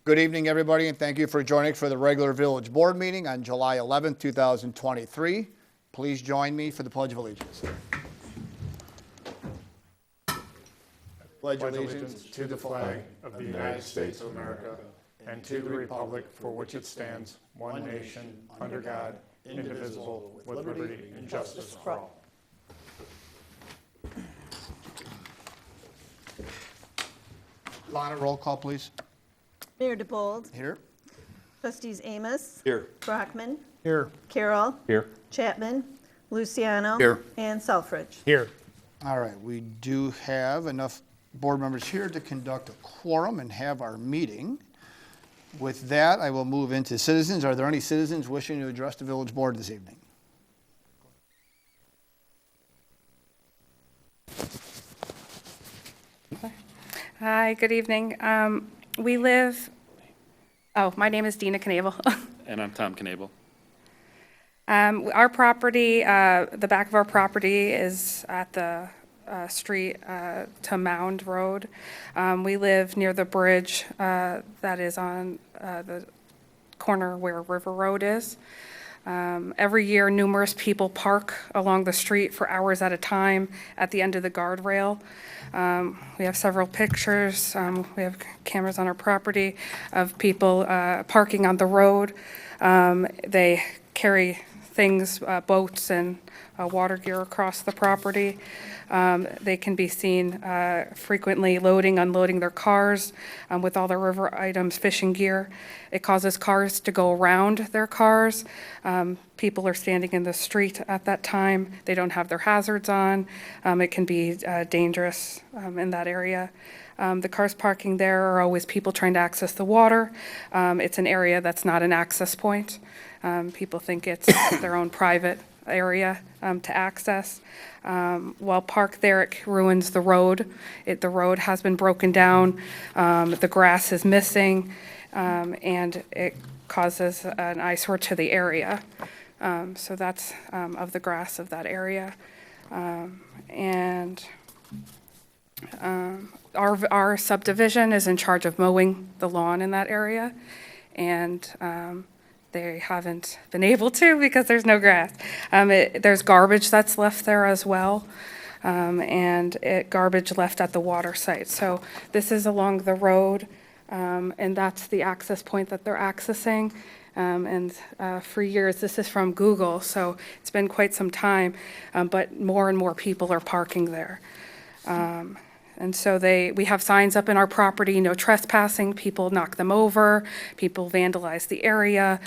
Good evening, everybody, and thank you for joining us for the regular Village Board meeting on July 11th, 2023. Please join me for the Pledge of Allegiance. Pledge allegiance to the flag of the United States of America and to the republic for which it stands, one nation, under God, indivisible, with liberty and justice for all. Lana, roll call, please. Mayor DeBold. Here. Trustees Amos. Here. Brockman. Here. Carroll. Here. Chapman. Luciano. Here. And Selfridge. Here. All right, we do have enough board members here to conduct a quorum and have our meeting. With that, I will move into citizens. Are there any citizens wishing to address the Village Board this evening? Hi, good evening. My name is Dina Knabel. And I'm Tom Knabel. Our property, the back of our property is at the street to Mound Road. We live near the bridge that is on the corner where River Road is. Every year, numerous people park along the street for hours at a time at the end of the guardrail. We have several pictures. We have cameras on our property of people parking on the road. They carry things, boats and water gear across the property. They can be seen frequently loading, unloading their cars with all their river items, fishing gear. It causes cars to go around their cars. People are standing in the street at that time. They don't have their hazards on. It can be dangerous in that area. The cars parking there are always people trying to access the water. It's an area that's not an access point. People think it's their own private area to access. While parked there, it ruins the road. The road has been broken down. The grass is missing, and it causes an eyesore to the area. So that's of the grass of that area. Our subdivision is in charge of mowing the lawn in that area, and they haven't been able to because there's no grass. There's garbage that's left there as well, and garbage left at the water site. So this is along the road, and that's the access point that they're accessing. For years, this is from Google, so it's been quite some time, but more and more people are parking there. And so we have signs up in our property, no trespassing, people knock them over, people vandalize the area,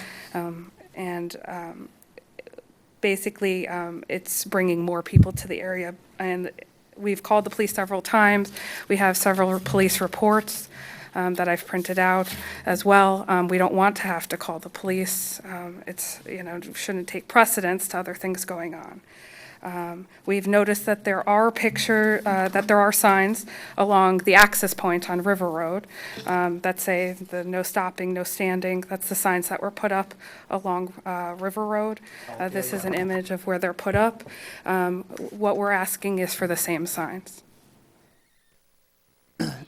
basically it's bringing more people to the area. And we've called the police several times. We have several police reports that I've printed out as well. We don't want to have to call the police. Shouldn't take precedence to other things going on. We've noticed that there are signs along the access point on River Road that say the no stopping, no standing. That's the signs that were put up along River Road. This is an image of where they're put up. What we're asking is for the same signs.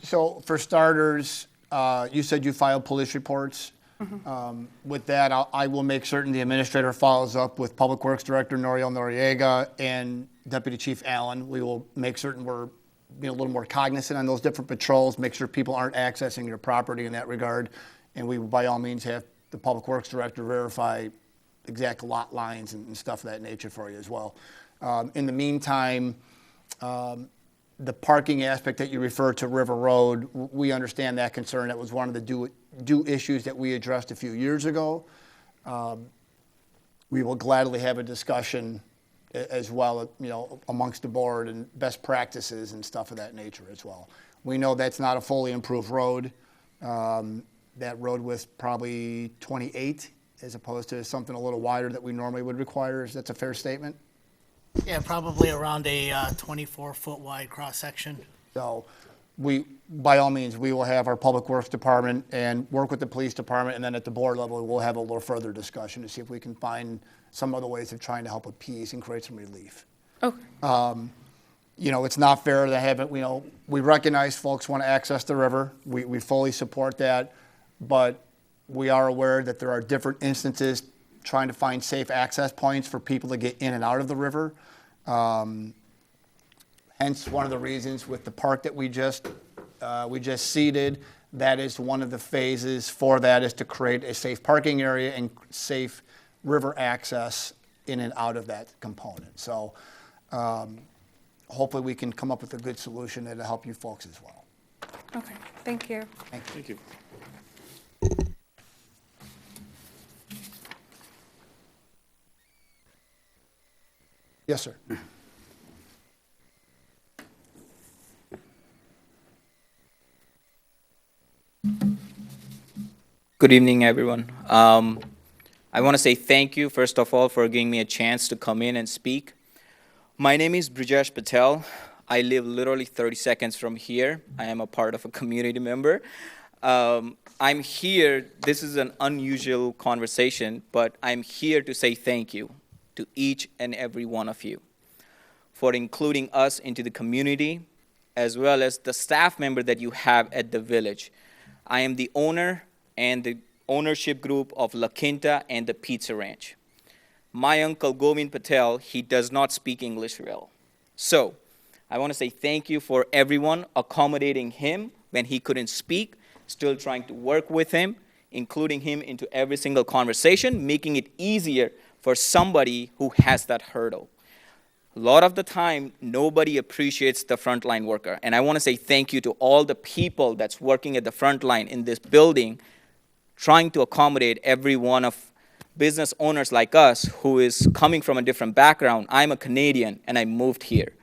So for starters, you said you filed police reports. With that, I will make certain the administrator follows up with Public Works Director Noriel Noriega and Deputy Chief Allen. We will make certain we're being a little more cognizant on those different patrols, make sure people aren't accessing your property in that regard. And we will by all means have the Public Works Director verify exact lot lines and stuff of that nature for you as well. In the meantime, the parking aspect that you refer to River Road, we understand that concern. That was one of the due issues that we addressed a few years ago. We will gladly have a discussion as well, amongst the board and best practices and stuff of that nature as well. We know that's not a fully improved road. That road was probably 28 as opposed to something a little wider that we normally would require. Is that a fair statement? Yeah, probably around a 24-foot wide cross-section. So by all means, we will have our Public Works Department and work with the police department, and then at the board level, we'll have a little further discussion to see if we can find some other ways of trying to help appease and create some relief. Okay. It's not fair to have it, we recognize folks want to access the river. We fully support that. but we are aware that there are different instances trying to find safe access points for people to get in and out of the river. Hence, one of the reasons with the park that we just seeded, that is one of the phases for that, is to create a safe parking area and safe river access in and out of that component. So hopefully we can come up with a good solution that'll help you folks as well. Okay, thank you. Thank you. Yes, sir. Good evening, everyone. I want to say thank you, first of all, for giving me a chance to come in and speak. My name is Brijesh Patel. I live literally 30 seconds from here. I am a part of a community member. I'm here, this is an unusual conversation, but I'm here to say thank you to each and every one of you for including us into the community, as well as the staff member that you have at the village. I am the owner and the ownership group of La Quinta and the Pizza Ranch. My uncle Govind Patel, he does not speak English well. So I want to say thank you for everyone accommodating him when he couldn't speak, still trying to work with him, including him into every single conversation, making it easier for somebody who has that hurdle. A lot of the time, nobody appreciates the frontline worker. And I want to say thank you to all the people that's working at the front line in this building, trying to accommodate every one of business owners like us who is coming from a different background. I'm a Canadian, and I moved here.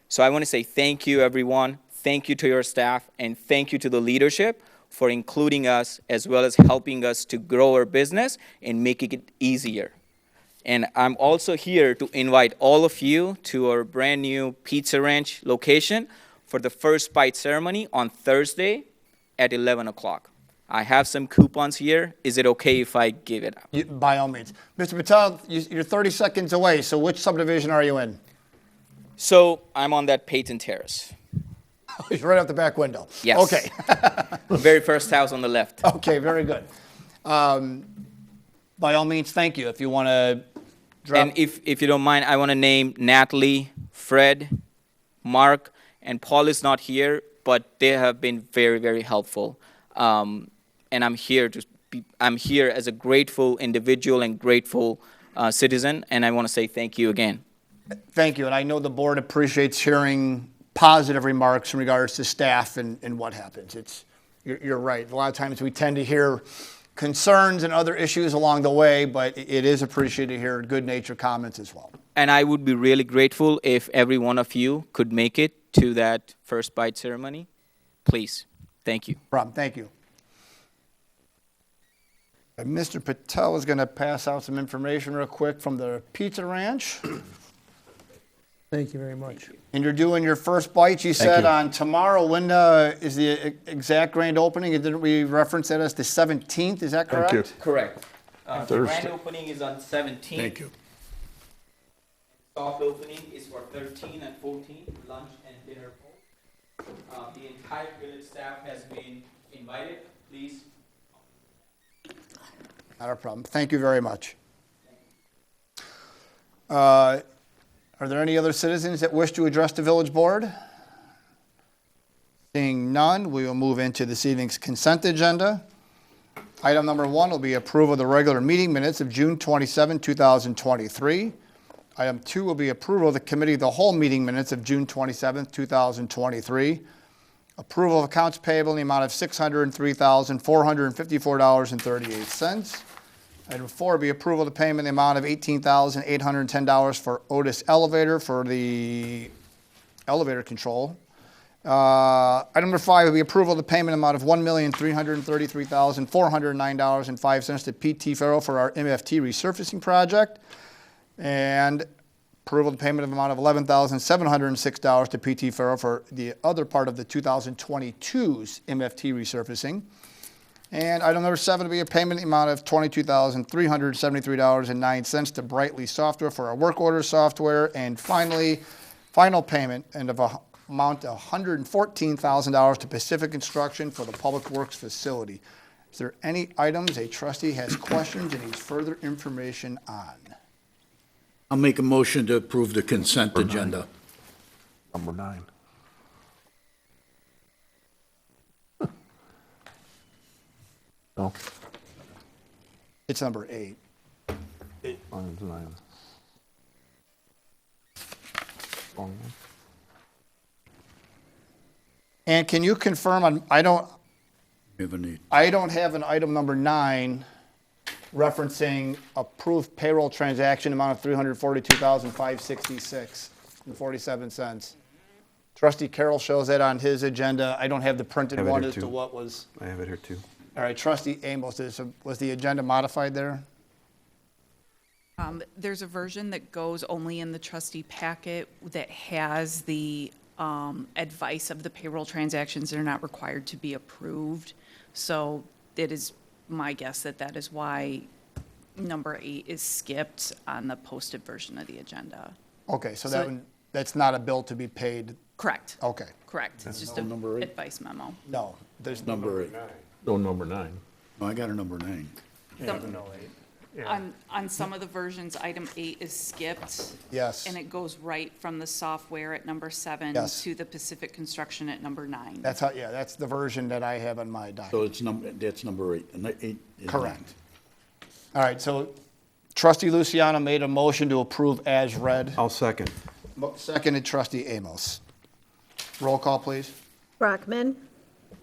So I want to say thank you, everyone. Thank you to your staff, and thank you to the leadership for including us, as well as helping us to grow our business and making it easier. And I'm also here to invite all of you to our brand new Pizza Ranch location for the first bite ceremony on Thursday at 11 o'clock. I have some coupons here. Is it okay if I give it out? By all means. Mr. Patel, you're 30 seconds away, so which subdivision are you in? So I'm on that Peyton Terrace. You're right out the back window. Yes. Okay. Very first house on the left. Okay, very good. By all means, thank you. If you want to drop. And if you don't mind, I want to name Natalie, Fred, Mark, and Paul is not here, but they have been very, very helpful. And I'm here as a grateful individual and grateful citizen, and I want to say thank you again. Thank you, and I know the board appreciates hearing positive remarks in regards to staff and what happens. You're right. A lot of times we tend to hear concerns and other issues along the way, but it is appreciated to hear good-natured comments as well. And I would be really grateful if every one of you could make it to that first bite ceremony. Please. Thank you. No problem. Thank you. Mr. Patel is going to pass out some information real quick from the Pizza Ranch. Thank you very much. And you're doing your first bites, you said, on tomorrow. When is the exact grand opening? And didn't we reference that as the 17th? Is that correct? Thank you. Correct. The Thursday. grand opening is on 17th. Thank you. Soft opening is for 13 and 14, lunch and dinner both. The entire village staff has been invited. Please. Not a problem. Thank you very much. Are there any other citizens that wish to address the village board? Seeing none, we will move into this evening's consent agenda. Item number 1 will be approval of the regular meeting minutes of June 27, 2023. Item 2 will be approval of the committee of the whole meeting minutes of June 27, 2023. Approval of accounts payable in the amount of $603,454.38. Item 4 will be approval of the payment in the amount of $18,810 for Otis Elevator for the elevator control. Item number 5 will be approval of the payment amount of $1,333,409.05 to PT Ferro for our MFT resurfacing project. And approval of the payment of amount of $11,706 to PT Ferro for the other part of the 2022's MFT resurfacing. And item number 7 will be a payment in the amount of $22,373.09 to Brightly Software for our work order software. And finally, final payment and of a amount of $114,000 to Pacific Construction for the Public Works facility. Is there any items a trustee has questions and needs further information on? I'll make a motion to approve the consent agenda. Number 9. No, It's number 8. mine's 9. Wrong one. And can you confirm on, I don't We have a need. have an item number 9 referencing approved payroll transaction amount of $342,566.47. Trustee Carroll shows that on his agenda. I don't have the printed Have it one here as to too. what was. I have it here too. All right, Trustee Amos, was the agenda modified there? There's a version that goes only in the trustee packet that has the advice of the payroll transactions that are not required to be approved. So it is my guess that that is why number 8 is skipped on the posted version of the agenda. Okay, so So- that's not a bill to be paid? Correct. Okay, Correct. It's just number an 8? advice memo. no, there's Number 8. No, number 9. No, I got a number 9. On some of the versions, item 8 is skipped. Yes. And it goes right from the software at number 7 Yes. to the Pacific Construction at number 9. That's how, yeah, that's the version that I have on my document. So that's number 8. And 8 is Correct. All right, so Trustee Luciano made a motion to approve as read. I'll second. Seconded Trustee Amos. Roll call, please. Brockman,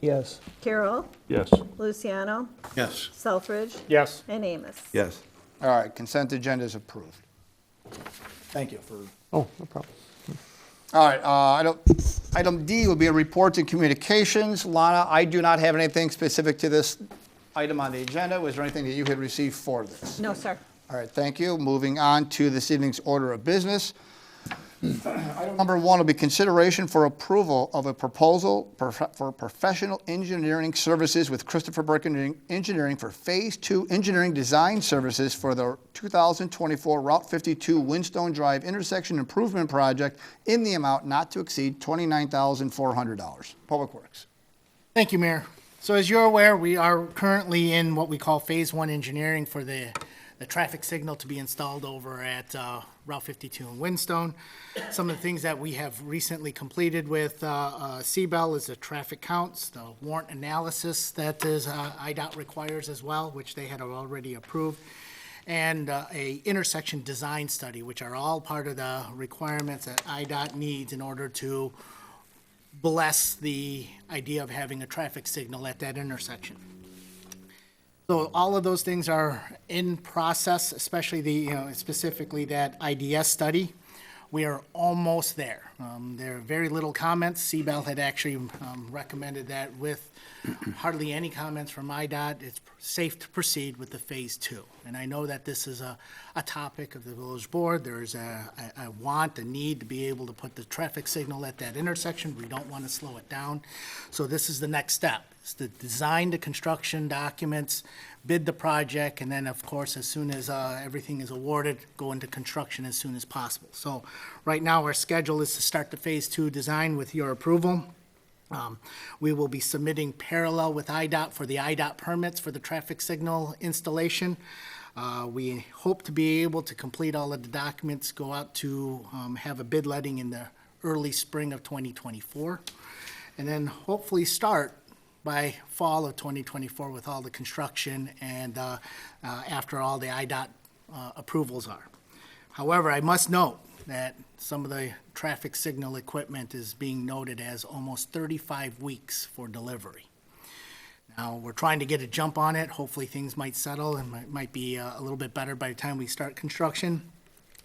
Yes. Carroll, Yes. Luciano, 9. Yes. Selfridge, Yes. and Amos. Yes. All right, consent agenda is approved. Thank you for. Oh, no problem. All right, item D will be reports and communications. Lana, I do not have anything specific to this item on the agenda. Was there anything that you had received for this? No, sir. All right, thank you. Moving on to this evening's order of business. Item number 1 will be consideration for approval of a proposal for professional engineering services with Christopher Burke Engineering for Phase 2 engineering design services for the 2024 Route 52 Windstone Drive intersection improvement project in the amount not to exceed $29,400. Public Works. Thank you, Mayor. So as you're aware, we are currently in what we call Phase 1 engineering for the traffic signal to be installed over at Route 52 in Windstone. Some of the things that we have recently completed with CBEL is the traffic counts, the warrant analysis that is IDOT requires as well, which they had already approved, and a intersection design study, which are all part of the requirements that IDOT needs in order to bless the idea of having a traffic signal at that intersection. So all of those things are in process, especially specifically that IDS study. We are almost there. There are very little comments. CBEL had actually recommended that with hardly any comments from IDOT, it's safe to proceed with the Phase 2. And I know that this is a topic of the village board. There is a need to be able to put the traffic signal at that intersection. We don't want to slow it down. So this is the next step. It's to design the construction documents, bid the project, and then, of course, as soon as everything is awarded, go into construction as soon as possible. So right now, our schedule is to start the Phase 2 design with your approval. We will be submitting parallel with IDOT for the IDOT permits for the traffic signal installation. We hope to be able to complete all of the documents, go out to have a bid letting in the early spring of 2024, and then hopefully start by fall of 2024 with all the construction and after all the IDOT approvals are. However, I must note that some of the traffic signal equipment is being noted as almost 35 weeks for delivery. Now, we're trying to get a jump on it. Hopefully, things might settle and might be a little bit better by the time we start construction.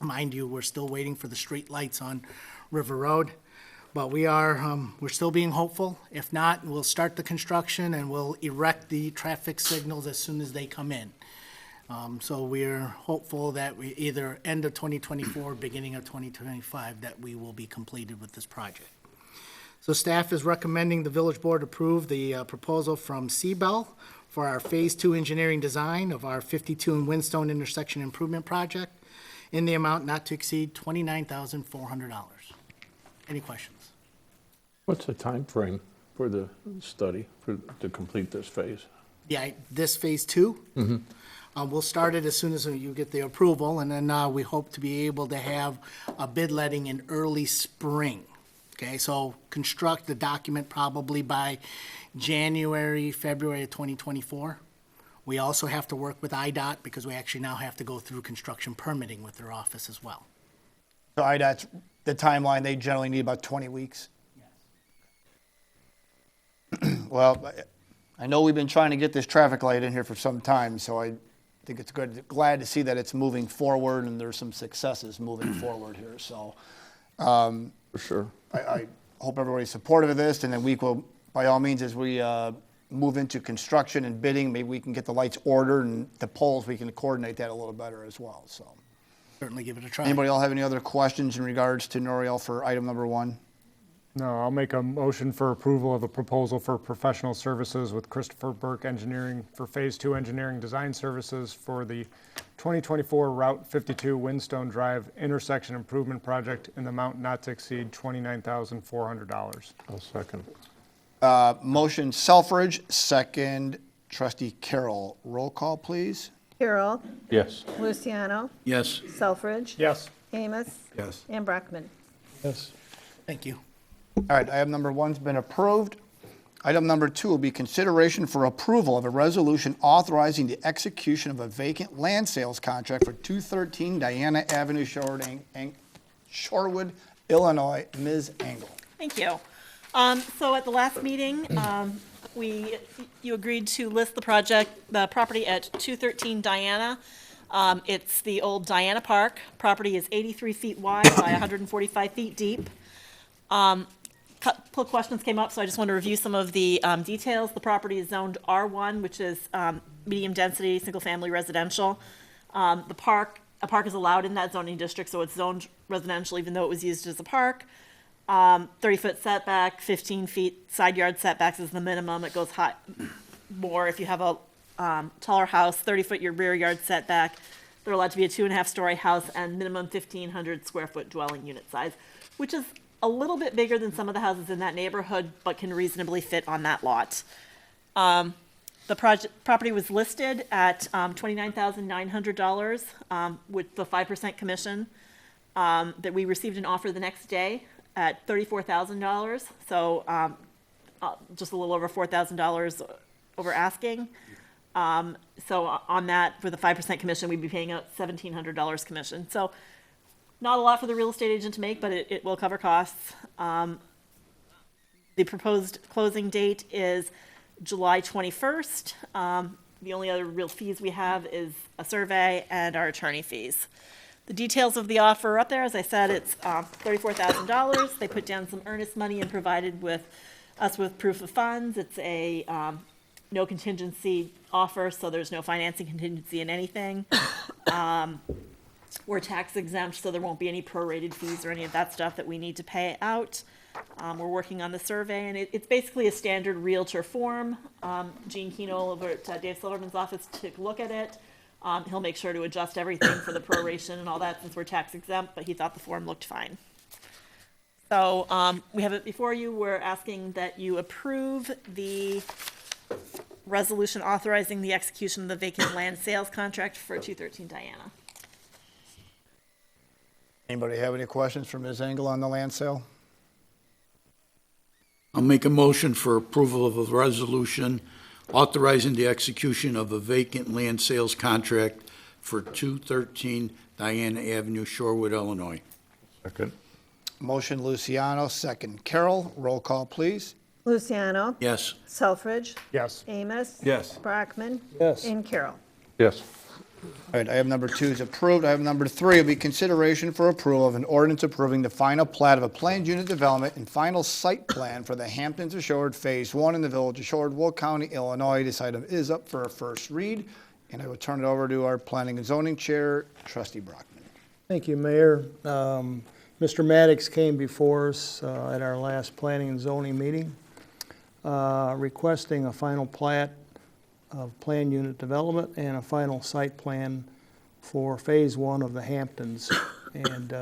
Mind you, we're still waiting for the street lights on River Road. But we're still being hopeful. If not, we'll start the construction and we'll erect the traffic signals as soon as they come in. So we're hopeful that we either end of 2024, beginning of 2025, that we will be completed with this project. So staff is recommending the village board approve the proposal from CBEL for our Phase 2 engineering design of our 52 and Windstone intersection improvement project in the amount not to exceed $29,400. Any questions? What's the time frame for the study to complete this phase? Yeah, this phase two. We'll start it as soon as you get the approval, and then we hope to be able to have a bid letting in early spring. Okay, so construct the document probably by January, February of 2024. We also have to work with IDOT because we actually now have to go through construction permitting with their office as well. So IDOT's, the timeline, they generally need about 20 weeks. Well, I know we've been trying to get this traffic light in here for some time, so I think it's good, glad to see that it's moving forward and there's some successes moving forward here, so. For sure. I hope everybody's supportive of this, and then we will, by all means, as we move into construction and bidding, maybe we can get the lights ordered, and the poles, we can coordinate that a little better as well, so. Certainly give it a try. Anybody else have any other questions in regards to Noriel for item number 1? No, I'll make a motion for approval of a proposal for professional services with Christopher Burke Engineering for Phase 2 engineering design services for the 2024 Route 52 Windstone Drive intersection improvement project in the amount not to exceed $29,400. I'll second. Motion Selfridge, second trustee Carroll. Roll call, please. Carroll, Yes. Luciano, Yes. Selfridge. Yes. Amos. Yes. And Brockman. Yes. Thank you. All right, item number 1's been approved. Item number 2 will be consideration for approval of a resolution authorizing the execution of a vacant land sales contract for 213 Diana Avenue, Shorewood, Illinois. Ms. Engel. Thank you. So at the last meeting, you agreed to list the property at 213 Diana. It's the old Diana Park. Property is 83 feet wide by 145 feet deep. Couple questions came up, so I just want to review some of the details. The property is zoned R1, which is medium-density, single-family residential. A park is allowed in that zoning district, so it's zoned residential, even though it was used as a park. 30-foot setback, 15 feet side yard setbacks is the minimum. It goes high more if you have a taller house. 30-foot your rear yard setback. They're allowed to be a 2.5-story house and minimum 1,500 square foot dwelling unit size, which is a little bit bigger than some of the houses in that neighborhood, but can reasonably fit on that lot. The property was listed at $29,900 with the 5% commission. That we received an offer the next day at $34,000, so just a little over $4,000 over asking. So on that, for the 5% commission, we'd be paying out $1,700 commission. So not a lot for the real estate agent to make, but it will cover costs. The proposed closing date is July 21st. The only other real fees we have is a survey and our attorney fees. The details of the offer are up there. As I said, it's $34,000. They put down some earnest money and provided us with proof of funds. It's a no contingency offer, so there's no financing contingency in anything. We're tax exempt, so there won't be any prorated fees or any of that stuff that we need to pay out. We're working on the survey, and it's basically a standard Realtor form. Gene Keno over at Dave Silverman's office took a look at it. He'll make sure to adjust everything for the proration and all that since we're tax exempt, but he thought the form looked fine. So we have it before you. We're asking that you approve the resolution authorizing the execution of the vacant land sales contract for 213 Diana. Anybody have any questions for Ms. Engel on the land sale? I'll make a motion for approval of a resolution authorizing the execution of a vacant land sales contract for 213 Diana Avenue, Shorewood, Illinois. Second. Motion Luciano, second Carroll. Roll call, please. Luciano. Yes. Selfridge. Yes. Amos. Yes. Brockman. Yes. And Carroll. Yes. All right, item number 2 is approved. Item number 3 will be consideration for approval of an ordinance approving the final plat of a planned unit development and final site plan for the Hamptons of Shorewood Phase 1 in the village of Shorewood, Will County, Illinois. This item is up for a first read, and I will turn it over to our Planning and Zoning Chair, Trustee Brockman. Thank you, Mayor. Mr. Maddox came before us at our last Planning and Zoning meeting, requesting a final plat of planned unit development and a final site plan for Phase 1 of the Hamptons. And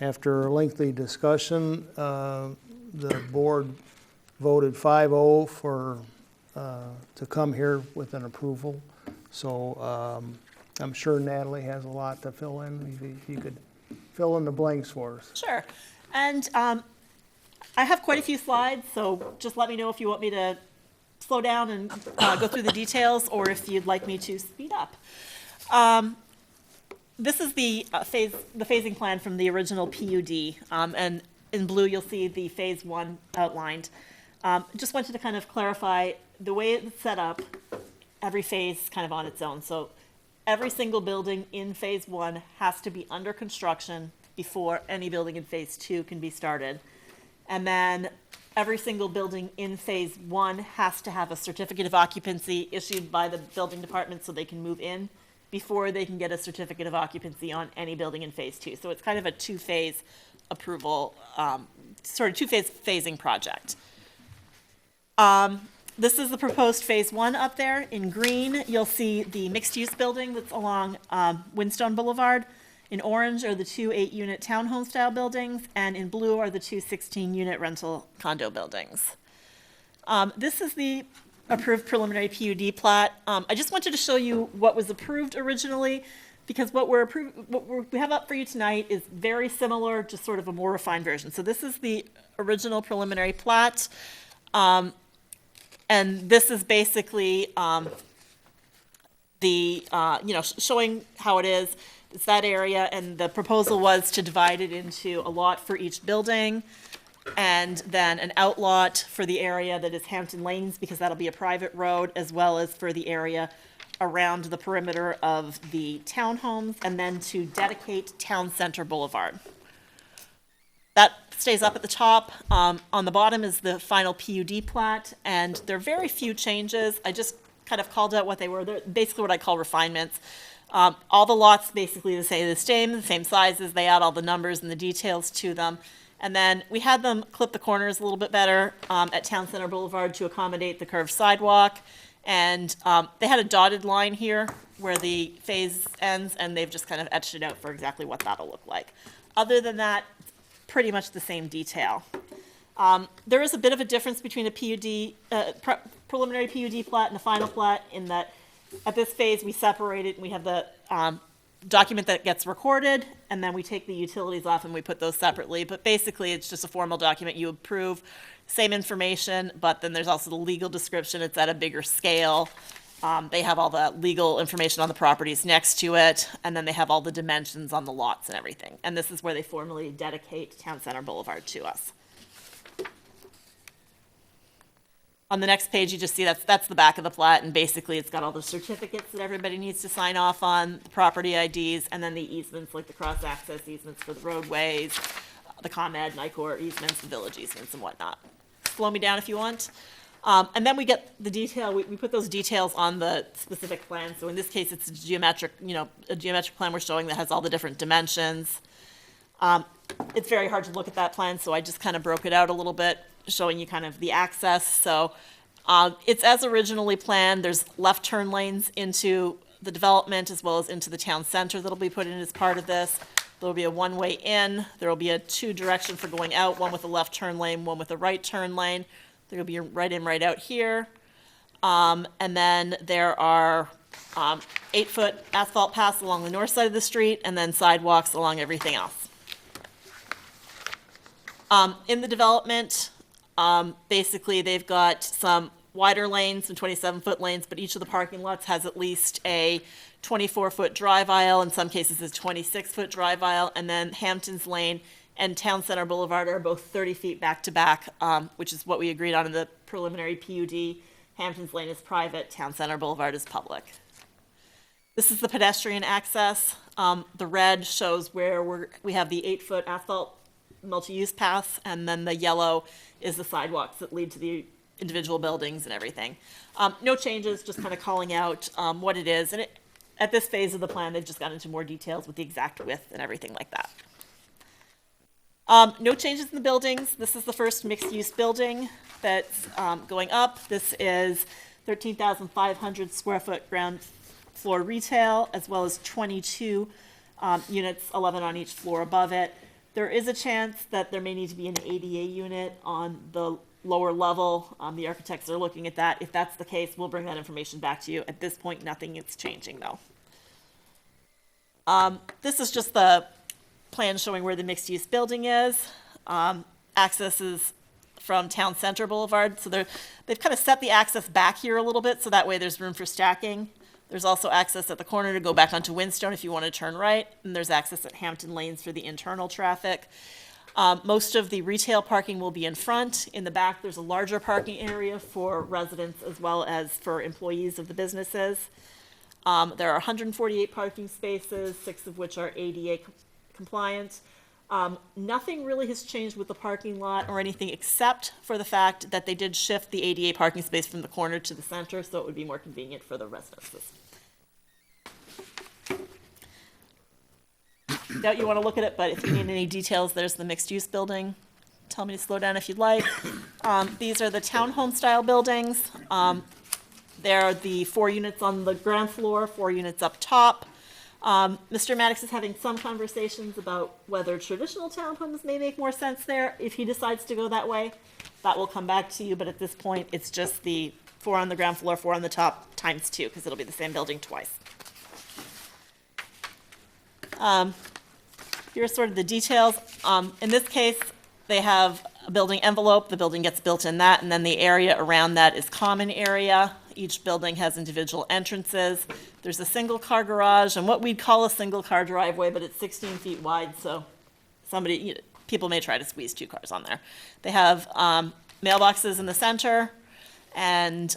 after a lengthy discussion, the board voted 5-0 for to come here with an approval. So I'm sure Natalie has a lot to fill in. If you could fill in the blanks for us. Sure. And I have quite a few slides, so just let me know if you want me to slow down and go through the details, or if you'd like me to speed up. This is the phasing plan from the original PUD, and in blue you'll see the phase 1 outlined. Just wanted to kind of clarify the way it's set up. Every phase kind of on its own. So every single building in phase 1 has to be under construction before any building in phase 2 can be started. And then every single building in phase 1 has to have a certificate of occupancy issued by the building department so they can move in before they can get a certificate of occupancy on any building in phase 2. So it's kind of a two-phase approval, sort of two-phase phasing project. This is the proposed phase 1 up there. In green, you'll see the mixed-use building that's along Windstone Boulevard. In orange are the two 8-unit townhome-style buildings, and in blue are the two 16-unit rental condo buildings. This is the approved preliminary PUD plat. I just wanted to show you what was approved originally, because what we have up for you tonight is very similar, just sort of a more refined version. So this is the original preliminary plat. And this is basically showing how it is. It's that area, and the proposal was to divide it into a lot for each building, and then an outlot for the area that is Hampton Lanes, because that'll be a private road, as well as for the area around the perimeter of the townhomes, and then to dedicate Town Center Boulevard. That stays up at the top. On the bottom is the final PUD plat, and there are very few changes. I just kind of called out what they were. They're basically what I call refinements. All the lots basically the same sizes. They add all the numbers and the details to them. And then we had them clip the corners a little bit better at Town Center Boulevard to accommodate the curved sidewalk. And they had a dotted line here where the phase ends, and they've just kind of etched it out for exactly what that'll look like. Other than that, pretty much the same detail. There is a bit of a difference between a PUD, preliminary PUD plat and a final plat, in that at this phase we separate it and we have the document that gets recorded, and then we take the utilities off and we put those separately. But basically it's just a formal document you approve, same information, but then there's also the legal description. It's at a bigger scale. They have all the legal information on the properties next to it, and then they have all the dimensions on the lots and everything. And this is where they formally dedicate Town Center Boulevard to us. On the next page, you just see that's the back of the plat, and basically it's got all the certificates that everybody needs to sign off on, the property IDs, and then the easements, like the cross-access easements for the roadways, the ComEd, NICOR easements, the village easements, and whatnot. Slow me down if you want. And then we get the detail, we put those details on the specific plan. So in this case, it's a geometric plan we're showing that has all the different dimensions. It's very hard to look at that plan, so I just kind of broke it out a little bit, showing you kind of the access. So it's as originally planned. There's left turn lanes into the development as well as into the town center that'll be put in as part of this. There'll be a one-way in. There'll be a two-direction for going out, one with a left turn lane, one with a right turn lane. There'll be a right in, right out here. And then there are 8-foot asphalt paths along the north side of the street, and then sidewalks along everything else. In the development, basically they've got some wider lanes, some 27-foot lanes, but each of the parking lots has at least a 24-foot drive aisle, in some cases a 26-foot drive aisle, and then Hampton's Lane and Town Center Boulevard are both 30 feet back to back, which is what we agreed on in the preliminary PUD. Hampton's Lane is private, Town Center Boulevard is public. This is the pedestrian access. The red shows where we have the 8-foot asphalt multi-use paths, and then the yellow is the sidewalks that lead to the individual buildings and everything. No changes, just kind of calling out what it is. And at this phase of the plan, they've just gone into more details with the exact width and everything like that. No changes in the buildings. This is the first mixed-use building that's going up. This is 13,500 square foot ground floor retail, as well as 22 units, 11 on each floor above it. There is a chance that there may need to be an ADA unit on the lower level. The architects are looking at that. If that's the case, we'll bring that information back to you. At this point, nothing is changing though. This is just the plan showing where the mixed-use building is. Access is from Town Center Boulevard, so they've kind of set the access back here a little bit, so that way there's room for stacking. There's also access at the corner to go back onto Whinstone if you want to turn right, and there's access at Hampton Lanes for the internal traffic. Most of the retail parking will be in front. In the back, there's a larger parking area for residents as well as for employees of the businesses. There are 148 parking spaces, 6 of which are ADA compliant. Nothing really has changed with the parking lot or anything except for the fact that they did shift the ADA parking space from the corner to the center, so it would be more convenient for the residences. Doubt you want to look at it, but if you need any details, there's the mixed-use building. Tell me to slow down if you'd like. These are the townhome-style buildings. They're the 4 units on the ground floor, 4 units up top. Mr. Maddox is having some conversations about whether traditional townhomes may make more sense there. If he decides to go that way, that will come back to you, but at this point, it's just the 4 on the ground floor, 4 on the top, times 2, because it'll be the same building twice. Here's sort of the details. In this case, they have a building envelope. The building gets built in that, and then the area around that is common area. Each building has individual entrances. There's a single-car garage and what we'd call a single-car driveway, but it's 16 feet wide, so people may try to squeeze 2 cars on there. They have mailboxes in the center, and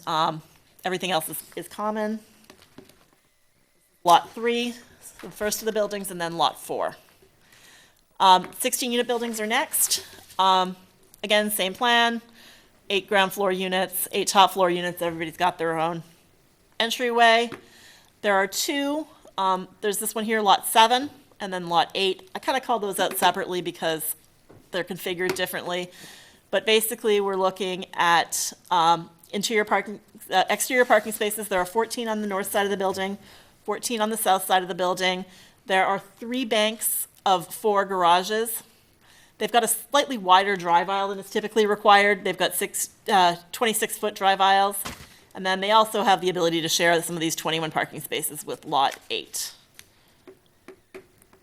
everything else is common. Lot 3, the first of the buildings, and then Lot 4. 16-unit buildings are next. Again, same plan. 8 ground floor units, 8 top floor units. Everybody's got their own entryway. There are 2. There's this one here, Lot 7, and then Lot 8. I kind of call those out separately because they're configured differently. But basically, we're looking at exterior parking spaces. There are 14 on the north side of the building, 14 on the south side of the building. There are 3 banks of 4 garages. They've got a slightly wider drive aisle than is typically required. They've got 26-foot drive aisles. And then they also have the ability to share some of these 21 parking spaces with Lot 8.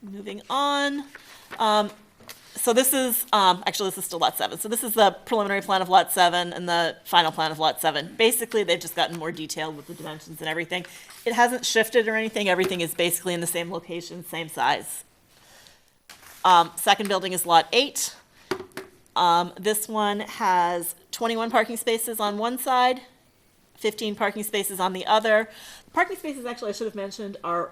Moving on. So this is, actually this is still Lot 7. So this is the preliminary plan of Lot 7 and the final plan of Lot 7. Basically, they've just gotten more detailed with the dimensions and everything. It hasn't shifted or anything. Everything is basically in the same location, same size. Second building is Lot 8. This one has 21 parking spaces on one side, 15 parking spaces on the other. The parking spaces, actually, I should have mentioned, are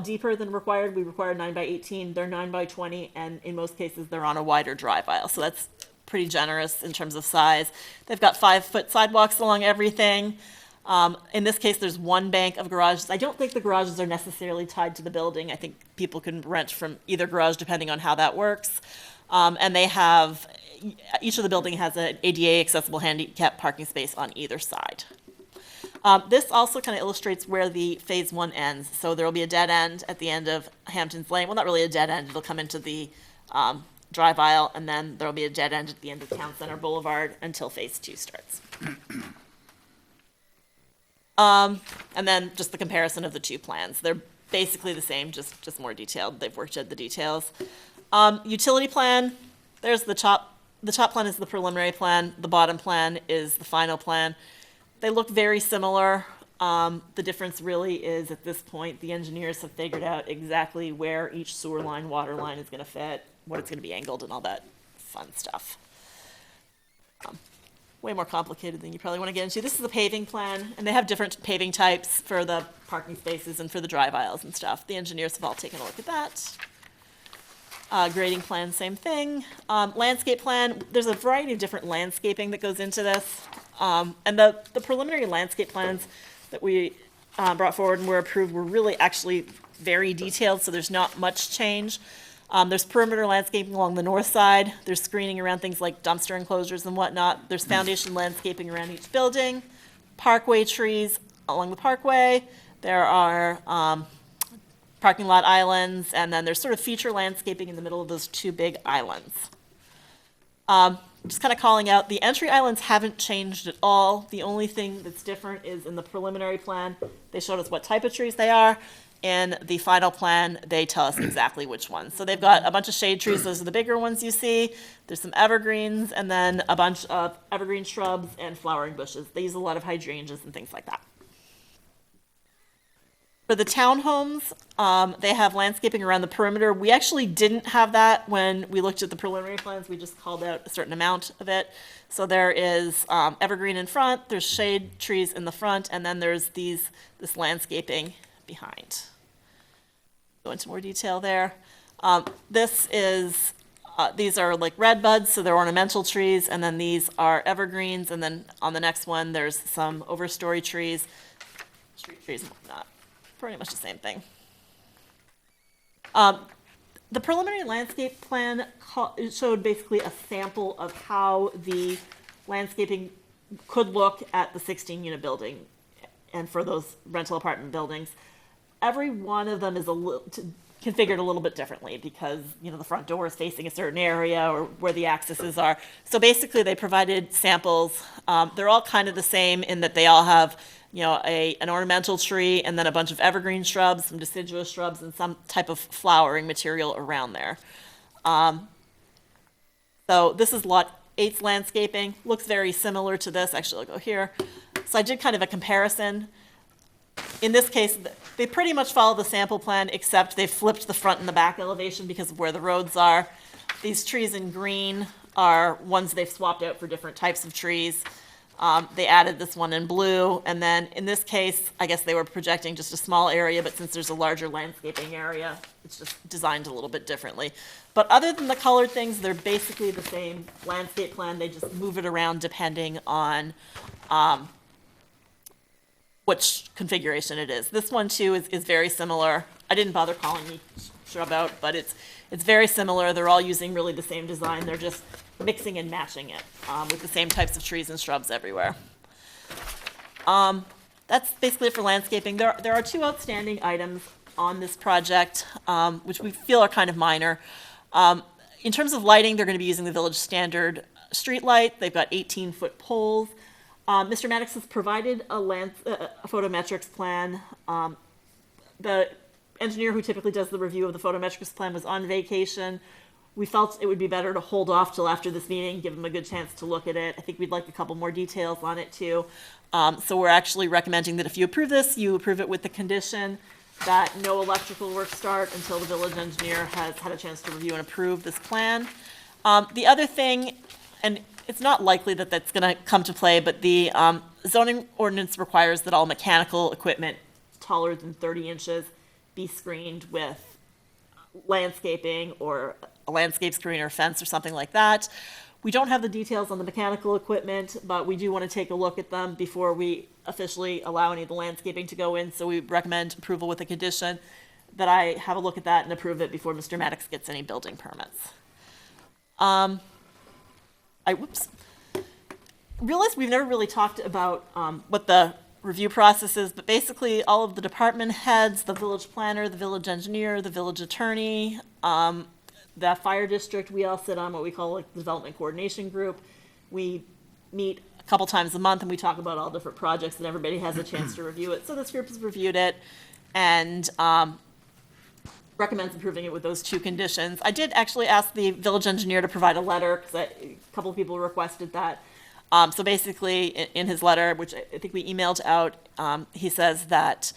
deeper than required. We require 9 by 18. They're 9 by 20, and in most cases, they're on a wider drive aisle. So that's pretty generous in terms of size. They've got 5-foot sidewalks along everything. In this case, there's 1 bank of garages. I don't think the garages are necessarily tied to the building. I think people can rent from either garage depending on how that works. And they have, each of the building has an ADA accessible handicap parking space on either side. This also kind of illustrates where the phase 1 ends. So there will be a dead end at the end of Hampton's Lane. Well, not really a dead end. It'll come into the drive aisle, and then there will be a dead end at the end of Town Center Boulevard until phase 2 starts. And then just the comparison of the 2 plans. They're basically the same, just more detailed. They've worked at the details. Utility plan, there's the top plan is the preliminary plan. The bottom plan is the final plan. They look very similar. The difference really is at this point, the engineers have figured out exactly where each sewer line, water line is going to fit, what it's going to be angled, and all that fun stuff. Way more complicated than you probably want to get into. This is the paving plan, and they have different paving types for the parking spaces and for the drive aisles and stuff. The engineers have all taken a look at that. Grading plan, same thing. Landscape plan, there's a variety of different landscaping that goes into this. And the preliminary landscape plans that we brought forward and were approved were really actually very detailed, so there's not much change. There's perimeter landscaping along the north side. There's screening around things like dumpster enclosures and whatnot. There's foundation landscaping around each building, parkway trees along the parkway. There are parking lot islands, and then there's sort of feature landscaping in the middle of those 2 big islands. just kind of calling out, the entry islands haven't changed at all. The only thing that's different is in the preliminary plan, they showed us what type of trees they are. In the final plan, they tell us exactly which ones. So they've got a bunch of shade trees, those are the bigger ones you see. There's some evergreens, and then a bunch of evergreen shrubs and flowering bushes. They use a lot of hydrangeas and things like that. For the townhomes, they have landscaping around the perimeter. We actually didn't have that when we looked at the preliminary plans. We just called out a certain amount of it. So there is evergreen in front, there's shade trees in the front, and then there's this landscaping behind. Go into more detail there. These are like red buds, so they're ornamental trees, and then these are evergreens, and then on the next one, there's some overstory trees, street trees and whatnot. Pretty much the same thing. The preliminary landscape plan showed basically a sample of how the landscaping could look at the 16-unit building and for those rental apartment buildings. Every one of them is configured a little bit differently because, the front door is facing a certain area or where the accesses are. So basically they provided samples. They're all kind of the same in that they all have, an ornamental tree and then a bunch of evergreen shrubs, some deciduous shrubs, and some type of flowering material around there. So this is Lot 8's landscaping. Looks very similar to this. Actually, I'll go here. So I did kind of a comparison. In this case, they pretty much follow the sample plan, except they flipped the front and the back elevation because of where the roads are. These trees in green are ones they've swapped out for different types of trees. They added this one in blue, and then in this case, I guess they were projecting just a small area, but since there's a larger landscaping area, it's just designed a little bit differently. But other than the colored things, they're basically the same landscape plan. They just move it around depending on which configuration it is. This one too is very similar. I didn't bother calling each shrub out, but it's very similar. They're all using really the same design. They're just mixing and matching it with the same types of trees and shrubs everywhere. That's basically it for landscaping. There are two outstanding items on this project, which we feel are kind of minor. In terms of lighting, they're going to be using the village standard street light. They've got 18-foot poles. Mr. Maddox has provided a photometrics plan. The engineer who typically does the review of the photometrics plan was on vacation. We felt it would be better to hold off till after this meeting, give him a good chance to look at it. I think we'd like a couple more details on it too. So we're actually recommending that if you approve this, you approve it with the condition that no electrical work start until the village engineer has had a chance to review and approve this plan. The other thing, and it's not likely that that's going to come to play, but the zoning ordinance requires that all mechanical equipment taller than 30 inches be screened with landscaping or a landscape screen or fence or something like that. We don't have the details on the mechanical equipment, but we do want to take a look at them before we officially allow any of the landscaping to go in. So we recommend approval with a condition that I have a look at that and approve it before Mr. Maddox gets any building permits. Realized we've never really talked about what the review process is, but basically all of the department heads, the village planner, the village engineer, the village attorney, the fire district, we all sit on what we call like the development coordination group. We meet a couple times a month and we talk about all different projects and everybody has a chance to review it. So this group has reviewed it and recommends approving it with those two conditions. I did actually ask the village engineer to provide a letter because a couple of people requested that. So basically, in his letter, which I think we emailed out, he says that,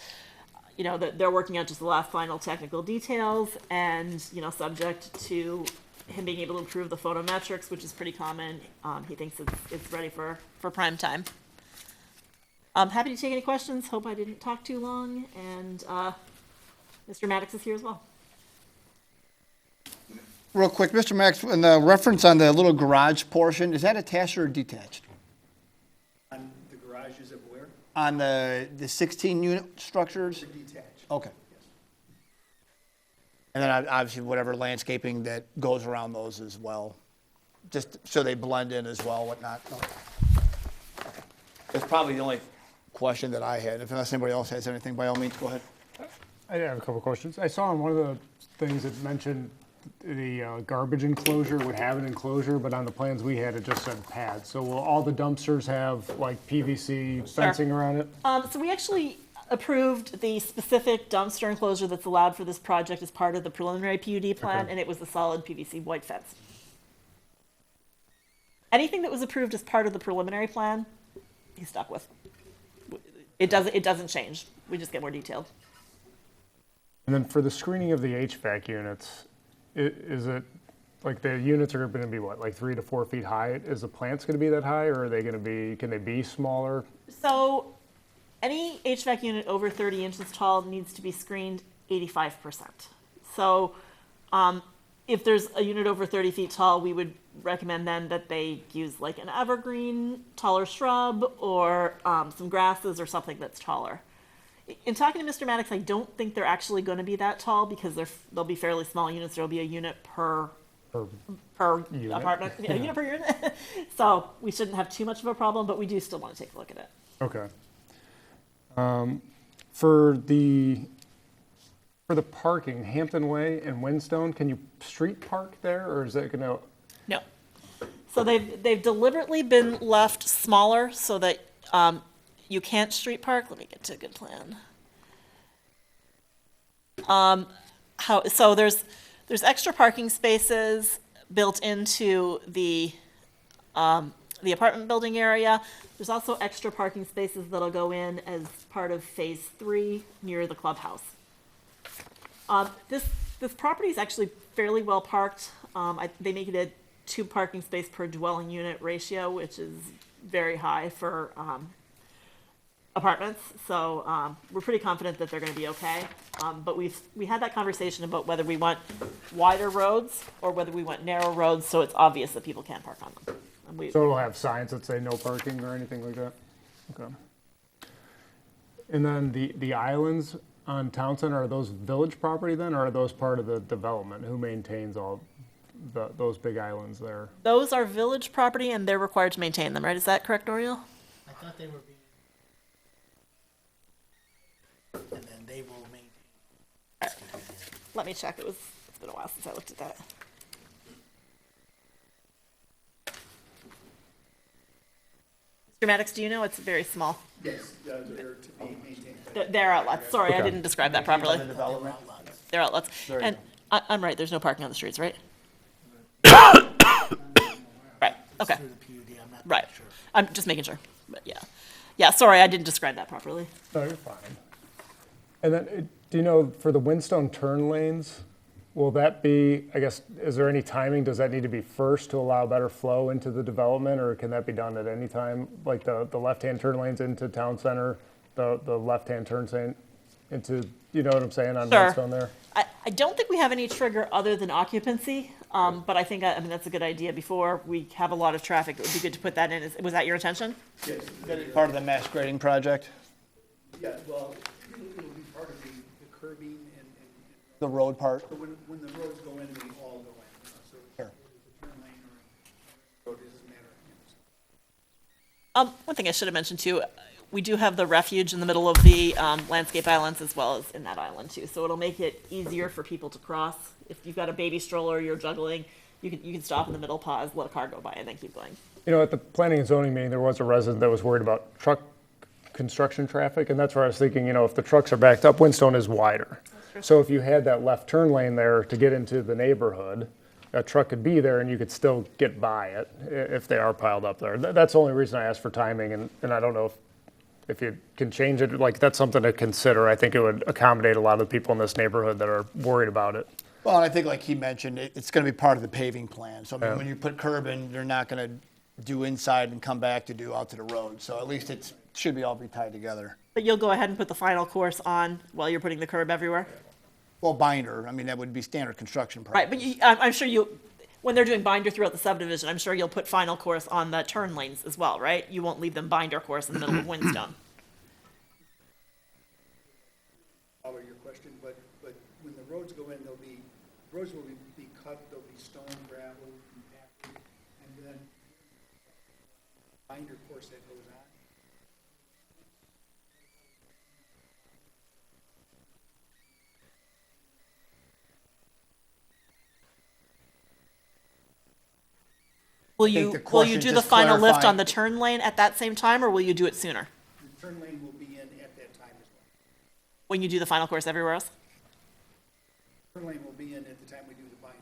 that they're working out just the last final technical details and, subject to him being able to approve the photometrics, which is pretty common. He thinks it's ready for prime time. I'm happy to take any questions. Hope I didn't talk too long. And Mr. Maddox is here as well. Real quick, Mr. Max, in the reference on the little garage portion, is that attached or detached? On the garages of where? On the 16-unit structures? They're detached. Okay. Yes. And then obviously whatever landscaping that goes around those as well, just so they blend in as well, whatnot. Okay. That's probably the only question that I had. If unless anybody else has anything, by all means, go ahead. I have a couple questions. I saw on one of the things it mentioned the garbage enclosure would have an enclosure, but on the plans we had, it just said pad. So will all the dumpsters have like PVC fencing around it? So we actually approved the specific dumpster enclosure that's allowed for this project as part of the preliminary PUD plan, Okay. and it was the solid PVC white fence. Anything that was approved as part of the preliminary plan, he's stuck with. It doesn't change. We just get more detailed. And then for the screening of the HVAC units, is it, like the units are going to be what, like 3 to 4 feet high? Is the plants going to be that high, or are they going to be, can they be smaller? So any HVAC unit over 30 inches tall needs to be screened 85%. So if there's a unit over 30 feet tall, we would recommend then that they use like an evergreen, taller shrub, or some grasses or something that's taller. In talking to Mr. Maddox, I don't think they're actually going to be that tall because they'll be fairly small units. There'll be a unit per Unit. apartment, a unit per unit. So we shouldn't have too much of a problem, but we do still want to take a look at it. Okay. For the parking, Hampton Way and Windstone, can you street park there, or is it going to? No. So they've deliberately been left smaller so that you can't street park. Let me get to a good plan. So there's extra parking spaces built into the apartment building area. There's also extra parking spaces that'll go in as part of phase 3 near the clubhouse. This property is actually fairly well parked. They make it a 2 parking space per dwelling unit ratio, which is very high for apartments. So we're pretty confident that they're going to be okay. But we had that conversation about whether we want wider roads or whether we want narrow roads, so it's obvious that people can't park on them. And So it'll have signs that say no parking or anything like that? Okay. And then the islands on Town Center, are those village property then, or are those part of the development? Who maintains all those big islands there? Those are village property, and they're required to maintain them, right? Is that correct, Oriel? I thought they were being. And then they will maintain. Let me check. It's been a while since I looked at that. Mr. Maddox, do you know? It's very small. Yes, they're to be maintained. They're outlets. Sorry, I Okay. didn't describe that properly. Development. They're outlets. Very And I'm right, there's no parking on the streets, right? Right, okay, Through the PUD, I'm not right. sure. I'm just making sure, but yeah. Yeah, sorry, I didn't describe that properly. No, you're fine. And then, do you know, for the Windstone turn lanes, will that be, I guess, is there any timing? Does that need to be first to allow better flow into the development, or can that be done at any time? Like the left-hand turn lanes into Town Center, the left-hand turn lane into, you know what I'm saying, on Sure. Windstone there? I don't think we have any trigger other than occupancy, but I mean, that's a good idea. Before we have a lot of traffic, it would be good to put that in. Was that your intention? Yes, That is part of the mass grading project, yeah, well, it'll be part of the curbing and the road part. so when the roads go in, they all go in. So Sure. turn lane or road, it doesn't matter. One thing I should have mentioned too, we do have the refuge in the middle of the landscape islands as well as in that island too. So it'll make it easier for people to cross. If you've got a baby stroller, you're juggling, you can stop in the middle, pause, let a car go by, and then keep going. You know, at the planning and zoning meeting, there was a resident that was worried about truck construction traffic, and that's where I was thinking, you know, if the trucks are backed up, Windstone is wider. So if you had that left turn lane there to get into the neighborhood, a truck could be there and you could still get by it if they are piled up there. That's the only reason I asked for timing, and I don't know if you can change it, like, that's something to consider. I think it would accommodate a lot of the people in this neighborhood that are worried about it. Well, and I think like he mentioned, it's going to be part of the paving plan. So I mean, Yeah. when you put curb in, you're not going to do inside and come back to do out to the road. So at least it should be all be tied together. But you'll go ahead and put the final course on while you're putting the curb everywhere? Well, binder, I mean, that would be standard construction Right, practice. but I'm sure when they're doing binder throughout the subdivision, I'm sure you'll put final course on the turn lanes as well, right? You won't leave them binder course in the middle of Windstone. Follow your question, but when the roads go in, roads will be cut, there'll be stone, gravel, compacted, and then binder course that goes on. Will think you, the will you question do the just final lift clarifying- on the turn lane at that same time, or will you do it sooner? The turn lane will be in at that time as well. When you do the final course everywhere else? Turn lane will be in at the time we do the binder.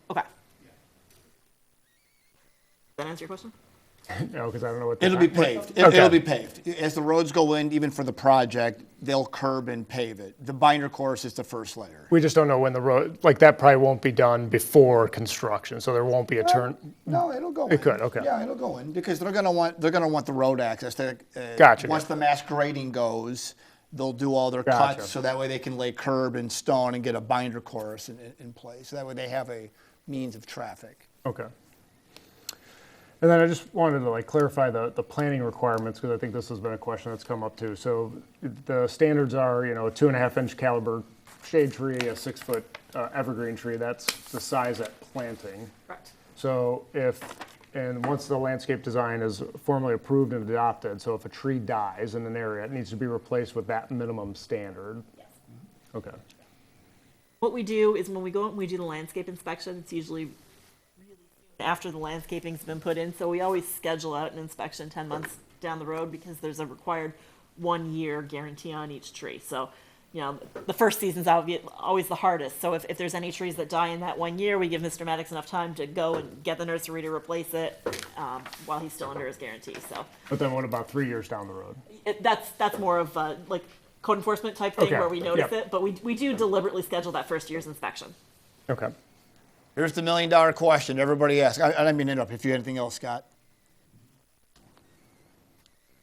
Okay. Yeah. Does that answer your question? No, because I don't know what. It'll be paved. Okay. It'll be paved. As the roads go in, even for the project, they'll curb and pave it. The binder course is the first layer. We just don't know when the road, like, that probably won't be done before construction, so there won't be a turn. No, it'll go in. It could, okay. Yeah, it'll go in, because they're gonna want the road access. Gotcha, Once gotcha. the mass grading goes, they'll do all their Gotcha. cuts, so that way they can lay curb and stone and get a binder course in place. So that way they have a means of traffic. Okay. And then I just wanted to clarify the planning requirements, because I think this has been a question that's come up too. So the standards are, a 2.5-inch caliber shade tree, a 6-foot evergreen tree. That's the size at planting. Correct. So and once the landscape design is formally approved and adopted, so if a tree dies in an area, it needs to be replaced with that minimum standard. Yes. Okay. What we do is when we go out and we do the landscape inspection, it's usually really soon after the landscaping's been put in. So we always schedule out an inspection 10 months down the road because there's a required 1-year guarantee on each tree. So, the first season's always the hardest. So if there's any trees that die in that 1 year, we give Mr. Maddox enough time to go and get the nursery to replace it while he's still under his guarantee. So But then what about 3 years down the road? that's more of a code enforcement type thing Okay, where we notice yep. it, but we do deliberately schedule that first year's inspection. Okay. Here's the $1 million question everybody asks. I didn't mean to interrupt. If you had anything else, Scott.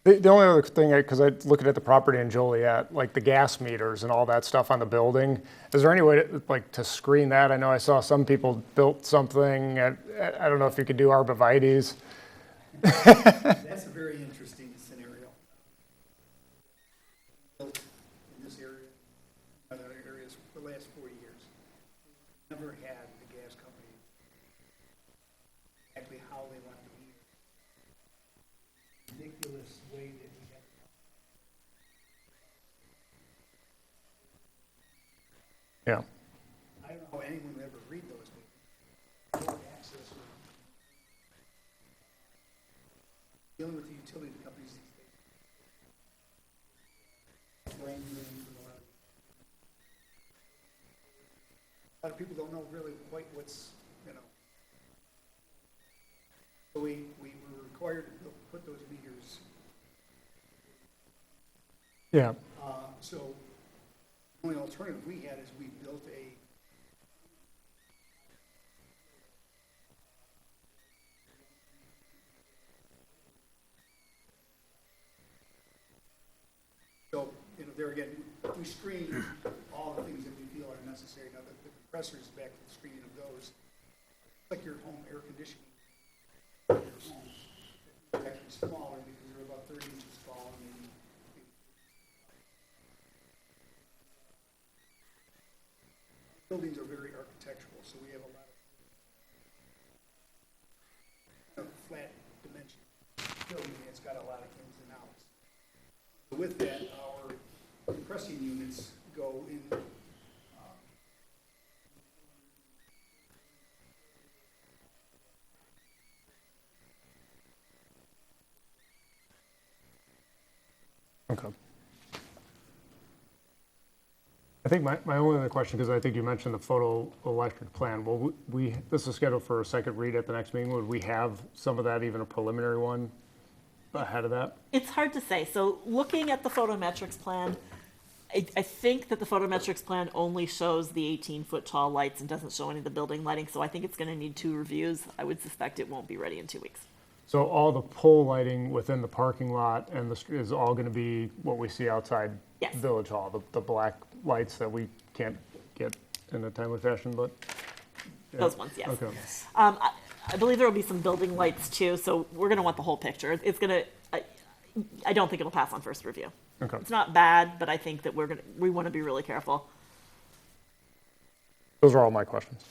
The only other thing, because I looking at the property in Joliet, like the gas meters and all that stuff on the building, is there any way to screen that? I know I saw some people built something. I don't know if you could do arborvitaes. That's a very interesting scenario. Built in this area, and other areas for the last 40 years. Never had the gas company exactly how they want to be. Ridiculous way that we have. Yeah. I don't know how anyone would ever read those meters. No access or dealing with the utility companies these days. Brain drain from a lot of people don't know really quite what's, So we were required to put those meters. Yeah. So the only alternative we had is we built a So, there again, we screen all the things that we feel are necessary. Now, the compressors back to the screening of those, like your home air conditioning. Your home, they're actually smaller because they're about 30 inches tall. And buildings are very architectural, so we have a lot of flat dimension building. It's got a lot of ins and outs. With that, our compressing units go in. Okay. I think my only other question, because I think you mentioned the photoelectric plan. Well, this is scheduled for a second read at the next meeting. Would we have some of that, even a preliminary one, ahead of that? It's hard to say. So looking at the photometrics plan, I think that the photometrics plan only shows the 18-foot tall lights and doesn't show any of the building lighting. So I think it's going to need 2 reviews. I would suspect it won't be ready in 2 weeks. So all the pole lighting within the parking lot and is all going to be what we see outside Yes. Village Hall, the black lights that we can't get in a timely fashion, but? Yeah. Those ones, yes. Okay. I believe there will be some building lights too, so we're going to want the whole picture. It's going to, I don't think it'll pass on first review. Okay. It's not bad, but I think that we want to be really careful. Those are all my questions.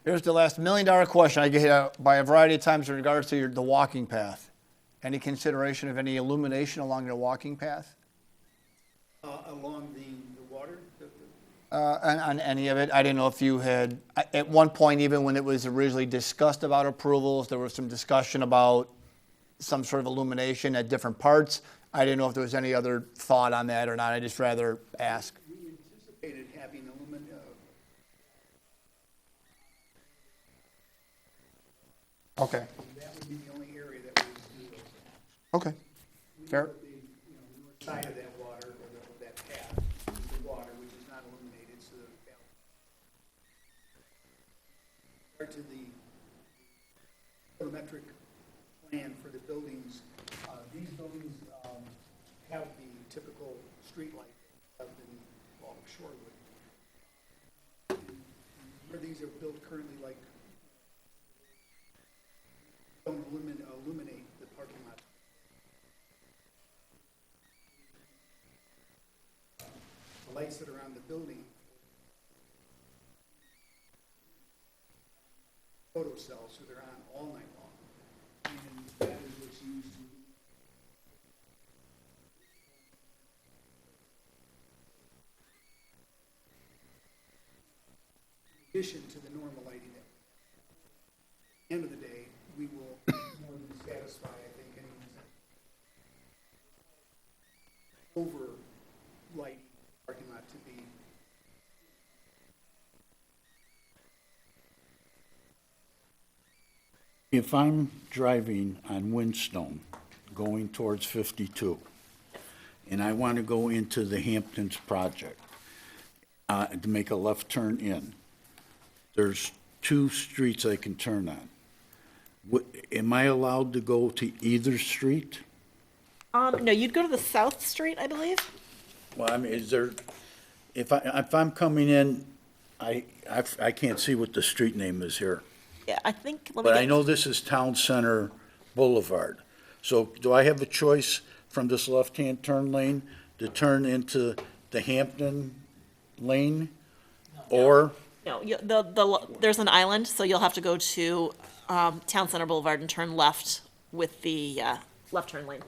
Here's the last $1 million question I get hit by a variety of times in regards to the walking path. Any consideration of any illumination along your walking path? Along the water, on any of it. I didn't know if you had, at one point, even when it was originally discussed about approvals, there was some discussion about some sort of illumination at different parts. I didn't know if there was any other thought on that or not. I just rather ask. We anticipated having Okay. that would be the only area that we would do those. Okay. Fair. The north side of that water, or that path, is the water, which is not illuminated, so that regard to the photometric plan for the buildings, these buildings have the typical street light of the all of Shorewood. Where these are built currently, like, don't illuminate the parking lot. The lights that are on the building, photo cells, so they're on all night long. And that is what's used to. In addition to the normal lighting. At the end of the day, we will more than satisfy, I think, anyone's over light parking lot to be. If I'm driving on Windstone, going towards 52, and I want to go into the Hamptons project, to make a left turn in, there's 2 streets I can turn on. Am I allowed to go to either street? No, you'd go to the South Street, I believe. Well, I mean, is there, if I'm coming in, I can't see what the street name is here. Yeah, I think, let me But I get- know this is Town Center Boulevard. So do I have a choice from this left-hand turn lane to turn into the Hampton lane? Or, No, there's an island, so you'll have to go to Town Center Boulevard and turn left with the left turn lane.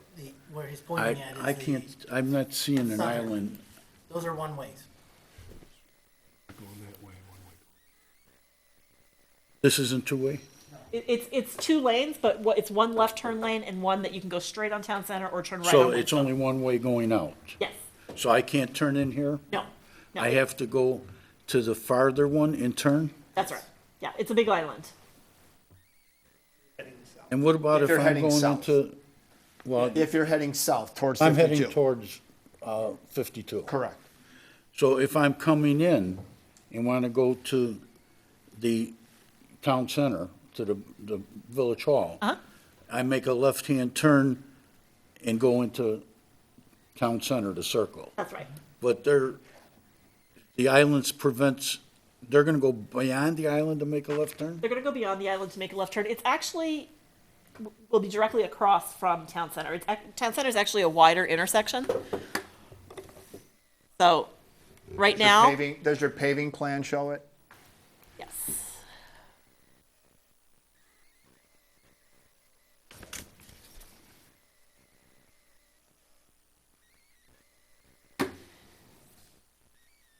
Where he's pointing at is I can't, I'm not seeing an Southern. island. Those are one-ways. This isn't two-way? It's 2 lanes, but it's one left turn lane and one that you can go straight on Town Center or turn right on. So it's Winston. only one way going out? Yes, So I can't turn in here? no, no. I have to go to the farther one and turn? That's right. Yeah, it's a big island. And what about If if you're I'm heading going south. into, well, If you're heading south towards I'm 52. heading towards 52. Correct. So if I'm coming in and want to go to the town center, to the village hall, I make a left-hand turn and go into town center to circle. That's right. But the islands prevents, they're going to go beyond the island to make a left turn? They're going to go beyond the island to make a left turn. It's actually, will be directly across from Town Center. Town Center is actually a wider intersection. So, right now, Does your paving plan show it? yes.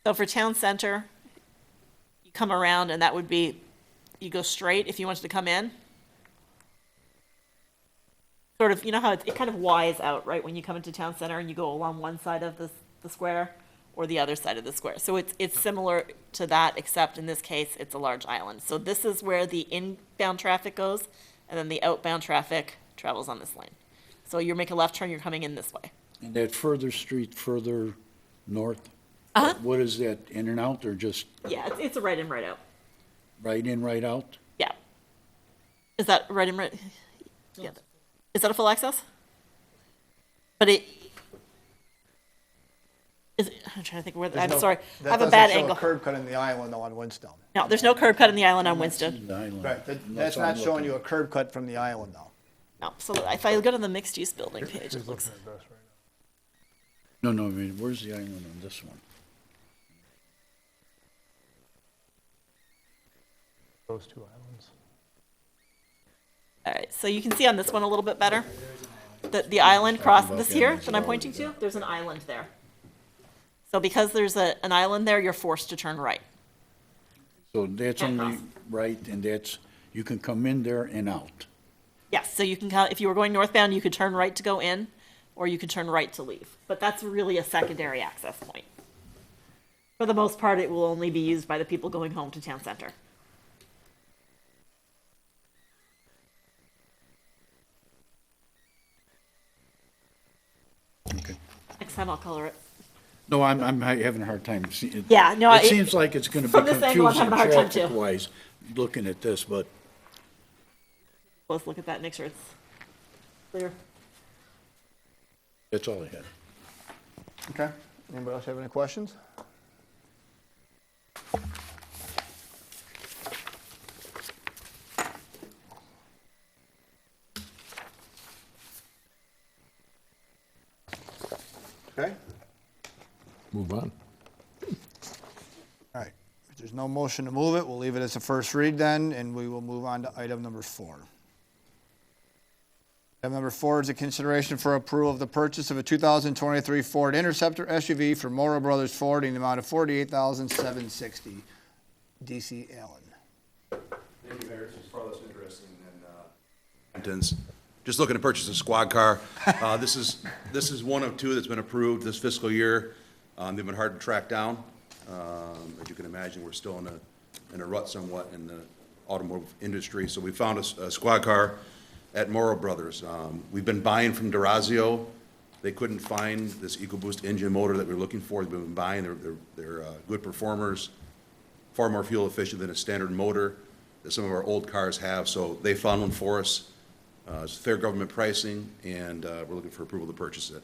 So for Town Center, you come around and that would be, you go straight if you wanted to come in. Sort of, you know how it kind of Y's out, right, when you come into Town Center and you go along one side of the square or the other side of the square. So it's similar to that, except in this case, it's a large island. So this is where the inbound traffic goes, and then the outbound traffic travels on this lane. So you make a left turn, you're coming in this way. And that further street further north? What is that, in and out or just Yeah, it's a right in, right out. right in, right out? Yeah. Is that right in, right? Yeah. Is that a full access? But it, is it, I'm trying to think where, I'm sorry, I have a bad That doesn't angle. show a curb cut in the island though on Windstone. No, there's no curb cut in the island on Winston. The island. Right, that's That's what I'm not showing looking you a curb cut from the island though. No, so if I go to the mixed use building page, it looks, No, I mean, where's the island on this one? Those 2 islands. all right, so you can see on this one a little bit better. The island cross, this here that I'm pointing to, there's an island there. So because there's an island there, you're forced to turn right. So that's only right, and that's, you can come in there and out. Yes, so you can, if you were going northbound, you could turn right to go in, or you could turn right to leave. But that's really a secondary access point. For the most part, it will only be used by the people going home to town center. Okay. Next time I'll color it. No, I'm having a hard time seeing. Yeah, no, It seems like it's gonna be from this angle, I'm confusing having a hard time too. traffic-wise, looking at this, but Let's look at that, make sure it's clear. that's all I had. Okay. Anybody else have any questions? Okay. Move on. All right. If there's no motion to move it, we'll leave it as a first read then, and we will move on to item number 4. Item number 4 is a consideration for approval of the purchase of a 2023 Ford Interceptor SUV from Morrow Brothers Ford in the amount of $48,760. DC Allen. Thank you, Mayor. This is far less interesting than Hamptons. Just looking to purchase a squad car. This is one of 2 that's been approved this fiscal year. They've been hard to track down. As you can imagine, we're still in a rut somewhat in the automotive industry. So we found a squad car at Morrow Brothers. We've been buying from Durazio. They couldn't find this EcoBoost engine motor that we were looking for. They've been buying. They're good performers, far more fuel efficient than a standard motor that some of our old cars have. So they found one for us. It's fair government pricing, and we're looking for approval to purchase it.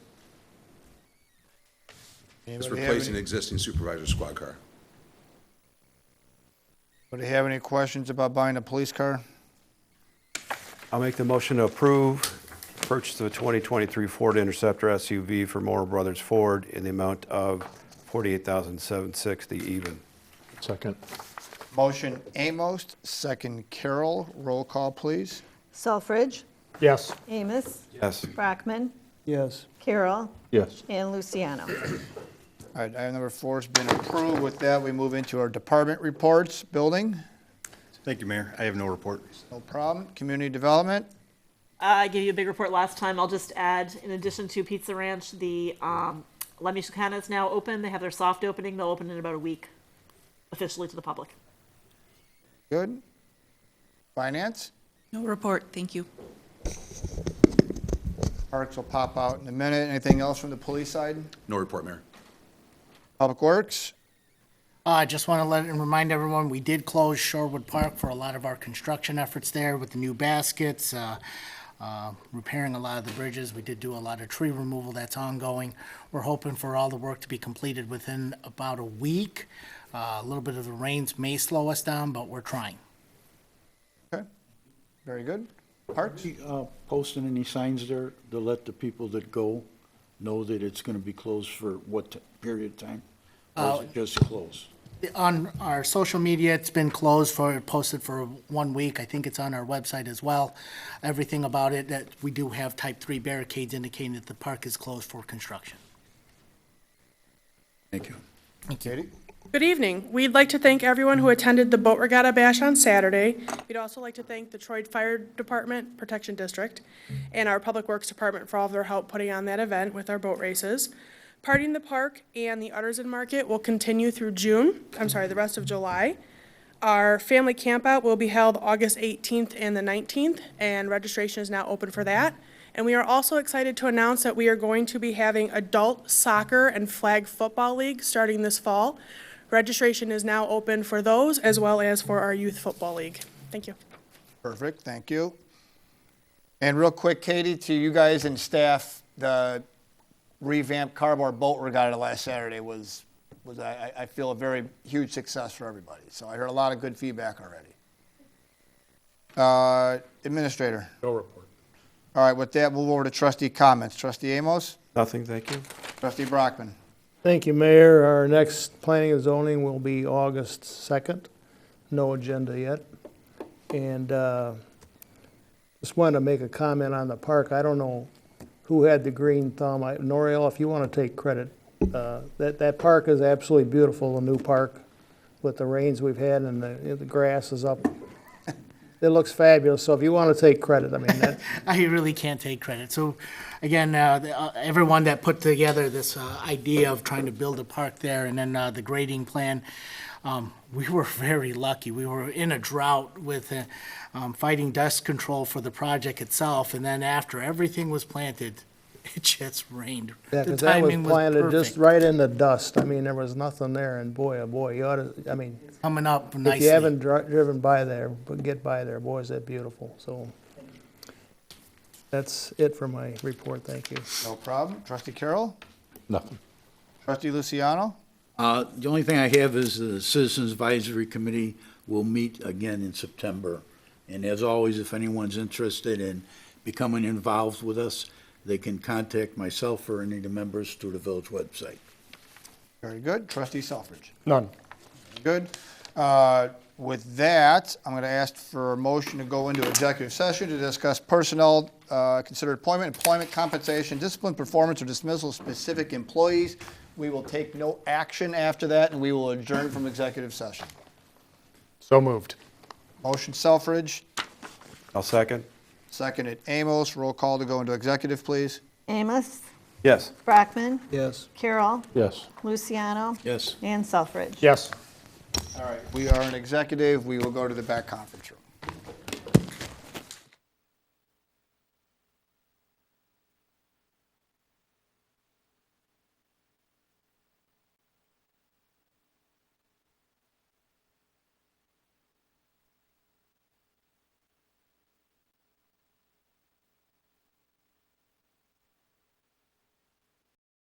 It's Anybody have replacing any- an existing supervisor squad car. Anybody have any questions about buying a police car? I'll make the motion to approve purchase of a 2023 Ford Interceptor SUV for Morrow Brothers Ford in the amount of $48,760 even. Second. Motion Amos, second Carroll. Roll call, please. Selfridge, Yes. Amos, Yes. Brockman, Yes. Carroll, Yes. and Luciano. All right, item number 4 has been approved. With that, we move into our department reports. Building, Thank you, Mayor. I have no report. no problem. Community development, I gave you a big report last time. I'll just add, in addition to Pizza Ranch, the La Michoacana is now open. They have their soft opening. They'll open in about a week, officially to the public. good. Finance, No report, thank you. parks will pop out in a minute. Anything else from the police side? No report, Mayor. Public Works, I just want to let and remind everyone, we did close Shorewood Park for a lot of our construction efforts there with the new baskets, repairing a lot of the bridges. We did do a lot of tree removal that's ongoing. We're hoping for all the work to be completed within about a week. A little bit of the rains may slow us down, but we're trying. okay. Very good. Parks, Posting any signs there to let the people that go know that it's gonna be closed for what period of time? Or is it just closed? On our social media, it's been posted for 1 week. I think it's on our website as well. Everything about it, that we do have type 3 barricades indicating that the park is closed for construction. Thank you. Katie? Good evening. We'd like to thank everyone who attended the Boat Regatta Bash on Saturday. We'd also like to thank the Troy Fire Department Protection District and our Public Works Department for all of their help putting on that event with our boat races. Party in the Park and the Utterson Market will continue through the rest of July. Our family campout will be held August 18th and the 19th, and registration is now open for that. And we are also excited to announce that we are going to be having adult soccer and flag football league starting this fall. Registration is now open for those as well as for our youth football league. Thank you. Perfect, thank you. And real quick, Katie, to you guys and staff, the revamped cardboard boat regatta last Saturday was I feel, a very huge success for everybody. So I heard a lot of good feedback already. Administrator. No report. All right, with that, move over to trustee comments. Trustee Amos? Nothing, thank you. Trustee Brockman? Thank you, Mayor. Our next planning and zoning will be August 2nd. No agenda yet. And just wanted to make a comment on the park. I don't know who had the green thumb. Noriel, if you want to take credit That park is absolutely beautiful, the new park, with the rains we've had and the grass is up. It looks fabulous, so if you want to take credit, I mean, that, I really can't take credit. So, again, everyone that put together this idea of trying to build a park there and then the grading plan, we were very lucky. We were in a drought with fighting dust control for the project itself, and then after everything was planted, it just rained. yeah, The 'cause that was timing planted just perfect. right in the dust. I mean, there was nothing there, and boy, oh boy, you ought to, I mean, Coming up nicely. if you haven't driven by there, but get by there, boy, is that beautiful, so. That's it for my report, thank you. No problem. Trustee Carroll? Nothing. Trustee Luciano? The only thing I have is the Citizens Advisory Committee will meet again in September. And as always, if anyone's interested in becoming involved with us, they can contact myself or any of the members through the village website. Very good. Trustee Selfridge? None. Good. With that, I'm going to ask for a motion to go into executive session to discuss personnel, consider employment compensation, discipline, performance, or dismissal of specific employees. We will take no action after that, and we will adjourn from executive session. So moved. Motion Selfridge, I'll second. seconded Amos. Roll call to go into executive, please. Amos, Yes. Brockman, Yes. Carroll, Yes. Luciano, Yes. and Selfridge. Yes. All right, we are in executive. We will go to the back conference room.